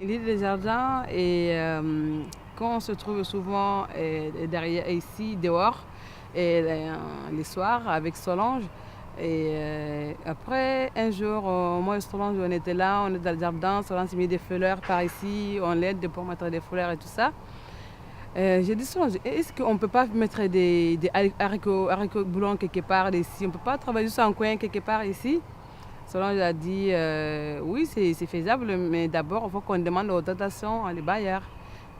L'île des Jardins et quand on se trouve souvent derrière ici dehors et les soirs avec Solange. Et après, un jour, moi et Solange, on était là, on est dans le jardin, Solange s'est mis des fleurs par ici, on l'aide pour mettre des fleurs et tout ça. J'ai dit Solange, est-ce qu'on ne peut pas mettre des haricots blancs quelque part ici? On ne peut pas travailler juste en coin quelque part ici? Solange a dit oui, c'est faisable, mais d'abord, il faut qu'on demande aux dotations à les bailleurs.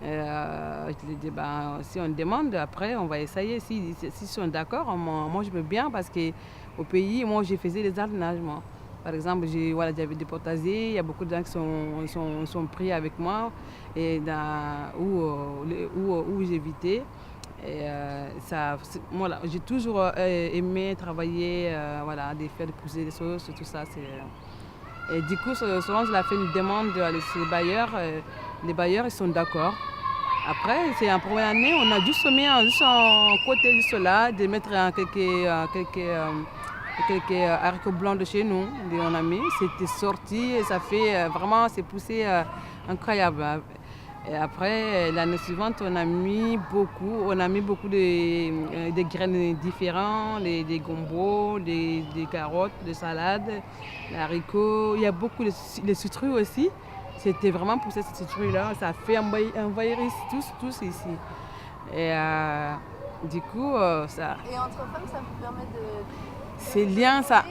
Je lui ai dit, ben, si on demande, après, on va essayer. Si sont d'accord, moi, je veux bien parce qu'au pays, moi, j'ai fait des jardinages, moi. Par exemple, voilà, j'avais des potagers, il y a beaucoup de gens qui sont pris avec moi et où j'évitais. Et voilà, j'ai toujours aimé travailler, voilà, faire pousser des choses, tout ça. Et du coup, Solange a fait une demande à les bailleurs. Les bailleurs, ils sont d'accord. Après, c'est en première année, on a juste mis juste en côté, juste là, de mettre quelques haricots blancs de chez nous. On a mis, c'était sorti et ça fait vraiment, c'est poussé incroyable. Et après, l'année suivante, on a mis beaucoup de graines différentes, des gombos, des carottes, des salades, des haricots. Il y a beaucoup de citrouilles aussi. C'était vraiment pour cette citrouille-là. Ça a fait envahir tous ici. Et du coup, ça. Et entre femmes, ça vous permet de. C'est lien, ça.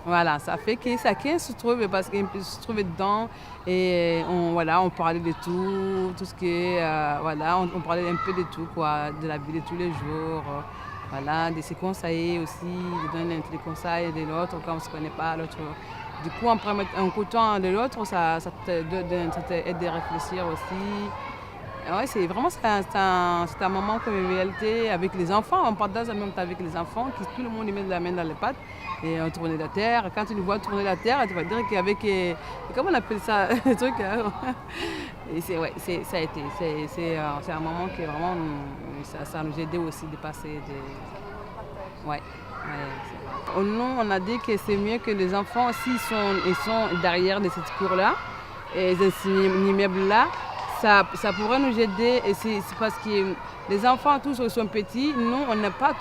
Voilà, ça fait que chacun se trouve parce qu'il se trouve dedans et on parlait de tout ce qui est, voilà, on parlait un peu de tout, quoi, de la vie de tous les jours, voilà, de ses conseils aussi, de donner des conseils de l'autre quand on ne se connaît pas l'autre. Du coup, en écoutant de l'autre, ça t'aide à réfléchir aussi. Ouais, c'est vraiment c'est un moment comme réalité avec les enfants. On partage en même temps avec les enfants, tout le monde met la main dans les pattes et on tourne la terre. Quand tu nous vois tourner la terre, tu vas dire qu'avec, comment on appelle ça, le truc. Et ça a été, c'est un moment qui est vraiment, ça nous a aidé aussi de passer des. Ouais. Nous, on a dit que c'est mieux que les enfants, s'ils sont derrière de cette cour-là, et ces immeubles-là, ça pourrait nous aider. Et c'est parce que les enfants, tous sont petits, nous, on n'a pas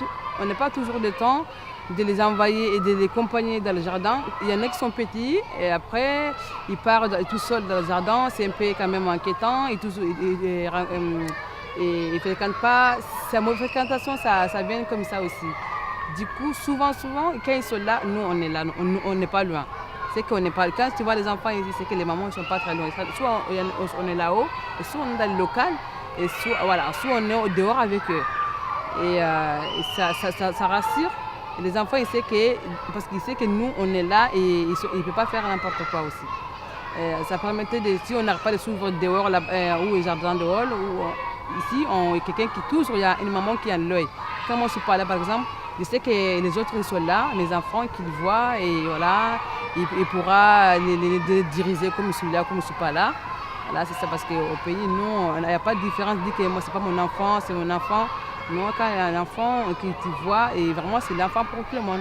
toujours le temps de les envoyer et de les accompagner dans le jardin. Il y en a qui sont petits et après, ils partent tout seuls dans le jardin. C'est un peu quand même inquiétant. Ils ne fréquentent pas. Sa mauvaise fréquentation, ça vient comme ça aussi. Du coup, souvent, quand ils sont là, nous, on est là, on n'est pas loin. C'est qu'on n'est pas. Quand tu vois les enfants, ils disent que les mamans ne sont pas très loin. Soit on est là-haut, soit on est dans le local, et soit on est dehors avec eux. Et ça rassure. Et les enfants, parce qu'ils savent que nous, on est là et ils ne peuvent pas faire n'importe quoi aussi. Ça permettait si on n'arrive pas de s'ouvrir dehors, ou les jardins dehors, ou ici, quelqu'un qui touche, il y a une maman qui a l'œil. Quand moi je suis pas là, par exemple, je sais que les autres ils sont là, mes enfants qui le voient, et voilà, il pourra les diriger comme je suis là, comme je ne suis pas là. Voilà, c'est ça, parce qu'au pays, nous, il n'y a pas de différence. Dit que moi, c'est pas mon enfant, c'est mon enfant. Nous, quand il y a un enfant qui te voit, et vraiment, c'est l'enfant pour tout le monde.